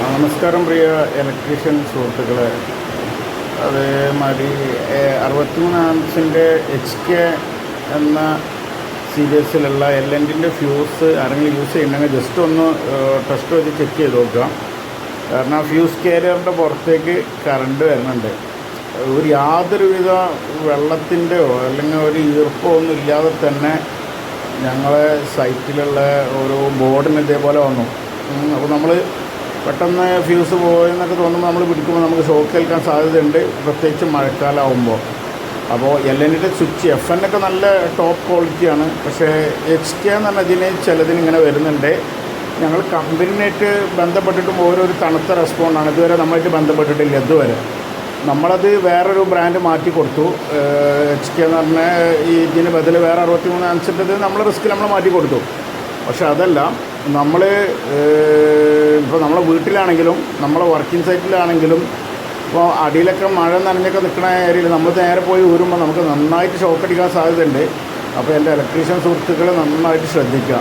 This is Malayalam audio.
നമസ്കാരം പ്രിയ ഇലക്ട്രീഷ്യൻ സുഹൃത്തുക്കളെ. അതേമാതിരി 63 ആംസിൻ്റെ HK എന്ന സീരീസിലുള്ള LNTൻ്റെ ഫ്യൂസ് ആരെങ്കിലും യൂസ് ചെയ്യുന്നുണ്ടെങ്കിൽ ജസ്റ്റ് ഒന്ന് ടെസ്റ്റ് വെച്ച് ചെക്ക് ചെയ്ത് നോക്കുക. കാരണം ആ ഫ്യൂസ് കാരിയറിൻ്റെ പുറത്തേക്ക് കറണ്ട് വരുന്നുണ്ട്. യാതൊരുവിധ വെള്ളത്തിൻ്റെയോ അല്ലെങ്കിൽ ഒരു ഈർപ്പോ ഒന്നും ഇല്ലാതെ തന്നെ ഞങ്ങളെ സൈറ്റിലുള്ള ഒരു ബോർഡിന് ഇതേപോലെ വന്നു. അപ്പോൾ നമ്മൾ പെട്ടെന്ന് ഫ്യൂസ് പോയെന്നൊക്കെ തോന്നുമ്പോൾ നമ്മൾ പിടിക്കുമ്പോൾ നമുക്ക് ഷോക്ക് ഏൽക്കാൻ സാധ്യതയുണ്ട്, പ്രത്യേകിച്ച് മഴക്കാലമാകുമ്പോൾ. അപ്പോൾ LNTയുടെ സ്വിച്ച് FN ഒക്കെ നല്ല ടോപ്പ് ക്വാളിറ്റിയാണ്. പക്ഷേ HK എന്ന് പറഞ്ഞാൽ ചിലതിന് ഇങ്ങനെ വരുന്നുണ്ട്. ഞങ്ങൾ കമ്പനിയായിട്ട് ബന്ധപ്പെട്ടിട്ടും ഓരോരു തണുത്ത റെസ്പോണ്ടാണ്. ഇതുവരെ നമ്മളായിട്ട് ബന്ധപ്പെട്ടിട്ടില്ല. ഇതുവരെ നമ്മളത് വേറൊരു ബ്രാൻഡ് മാറ്റി കൊടുത്തു. HK എന്ന് പറഞ്ഞാൽ ഇതിന് ബദൽ വേറെ 63 ആംസിൻ്റെത് നമ്മൾ റിസ്കിൽ നമ്മൾ മാറ്റി കൊടുത്തു. പക്ഷെ അതല്ല, നമ്മൾ ഇപ്പോൾ നമ്മളെ വീട്ടിലാണെങ്കിലും നമ്മളെ വർക്കിംഗ് സൈറ്റിലാണെങ്കിലും ഇപ്പോൾ അടിയിലൊക്കെ മഴ നനഞ്ഞൊക്കെ നിൽക്കുന്ന ഏരിയയിൽ നമ്മൾ നേരെ പോയി ഊരുമ്പോൾ നമുക്ക് നന്നായിട്ട് ഷോക്ക് അടിക്കാൻ സാധ്യതയുണ്ട്. അപ്പോൾ എൻ്റെ ഇലക്ട്രീഷ്യൻ സുഹൃത്തുക്കൾ നന്നായിട്ട് ശ്രദ്ധിക്കുക.